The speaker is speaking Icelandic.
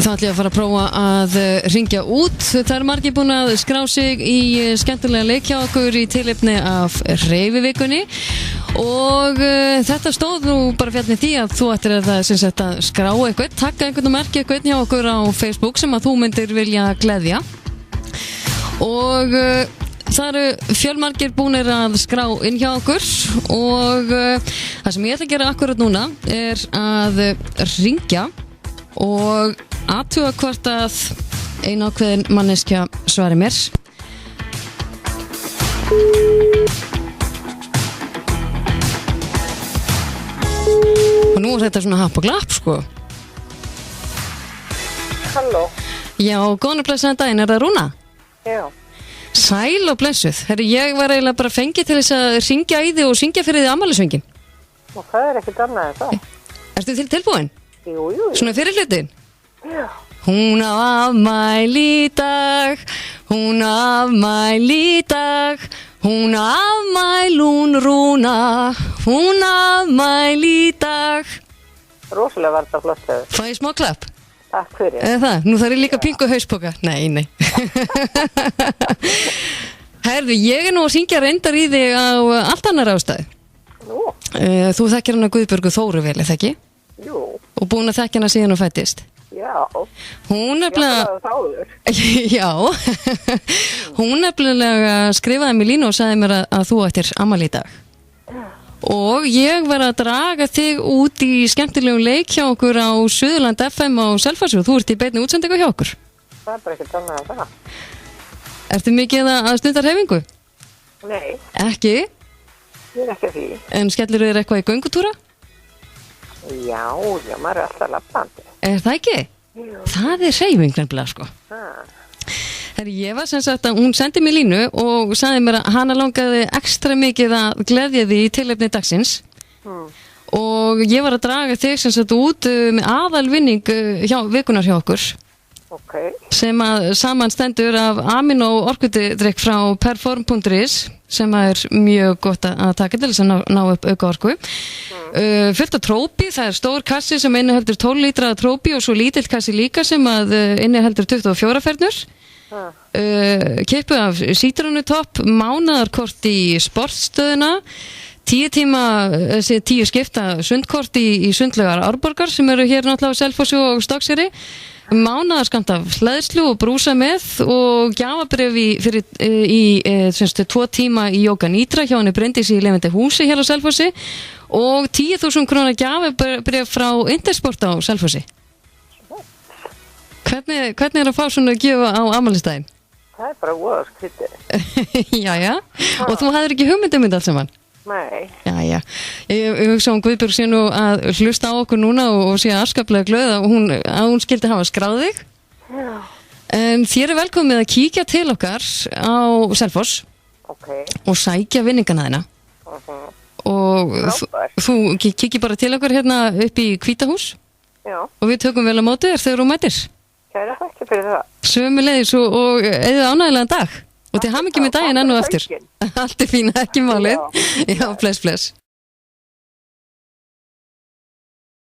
Þá ætlum ég að fara að prófa að hringja út. Það eru margir búin að skrá sig í skemmtilega leik hjá okkur í tilefni af hreyfivikunni og þetta stóð nú bara fjallið því að þú ættir að skrá eitthvað, taka einhvern og merkja eitthvað hjá okkur á Facebook sem að þú myndir vilja gleðja og það eru fjölmargir búnir að skrá inn hjá okkur og það sem ég ætla að gera akkurat núna er að hringja og athuga hvort að ein ákveðin manneskja svari mér. Og nú er þetta svona happ og glapp, sko. Halló. Já, góðan og blessaðan daginn, er það Rúna? Já. Sæl og blessuð. Herri, ég var eiginlega bara fengið til þess að syngja í þig og syngja fyrir þig afmælisvöngin. Og það er ekkert annað en það. Ertu tilbúin? Jú. Svona fyrir hlutin? Já. Hún á afmæli í dag, hún á afmæli í dag, hún á afmælun Rúna, hún á afmæli í dag. Rosalega var þetta flott hefur. Fæ ég smá klapp? Takk fyrir. Eða það? Nú þarf ég líka pingu hauspoka. Nei. Herðu, ég er nú að syngja reyndar í þig á allt annar ástæði. Nú. Þú þekkir hana Guðbjörgu Þóru vel, eða ekki? Jú. Og búin að þekka hana síðan hún fæddist? Já. Hún nefnilega... þáður. Já. Hún nefnilega skrifaði mér línu og sagði mér að þú ættir afmæli í dag. Og ég var að draga þig út í skemmtilegum leik hjá okkur á Suðurland FM á Selfossi og þú ert í beinni útsendingu hjá okkur. Það er bara ekkert annað en það. Ertu mikið að stunda hreyfingu? Nei. Ekki? Ég er ekki að því. En skellir þér eitthvað í göngutúra? Já, maður er alltaf labbandi. Er það ekki? Jú. Það er hreyfing nefnilega, sko. Herri, ég var sem sagt að hún sendi mér línu og sagði mér að hana langaði ekstra mikið að gleðja því í tilefni dagsins og ég var að draga þig sem sagt út með aðalvinning vikunar hjá okkur sem að samanstendur af amino orkudrykk frá perform.is sem er mjög gott að taka til þess að ná upp auka orku fullt af trópi, það er stór kassi sem inniheldur 12 lítra af trópi og svo lítill kassi líka sem að inniheldur 24 fernur kippu af sítrónutopp, mánaðarkort í sportstöðuna 10 skipta sundkort í sundlaugar Árborgar sem eru hér náttúrulega á Selfossi og Stokkseyri mánaðarskamt af hleðslu og brúsa með og gjafabréf í 2 tíma í Jóga Nýtra hjá henni Bryndísi í lifandi húsi hér á Selfossi og 10.000 króna gjafabréf frá Intersport á Selfossi. Hvernig er að fá svona að gefa á afmælisdaginn? Það er bara voða skrítið. Jæja, og þú hafðir ekki hugmynd allt saman? Nei. Jæja, ég hugsa Guðbjörg sé nú að hlusta á okkur núna og sé afskaplega glöð að hún skildi hafa skráð þig. Já. En þér er velkomið að kíkja til okkar á Selfoss og sækja vinningana þína. Og þú kíkir bara til okkur hérna upp í Hvítahús og við tökum vel á móti þér þegar þú mætir. Kæra þakki fyrir það. Sömuleiðis og eigðu ánægilegan dag og til hamingju með daginn enn og eftir. Allt er fína, ekki málið. Já, bless.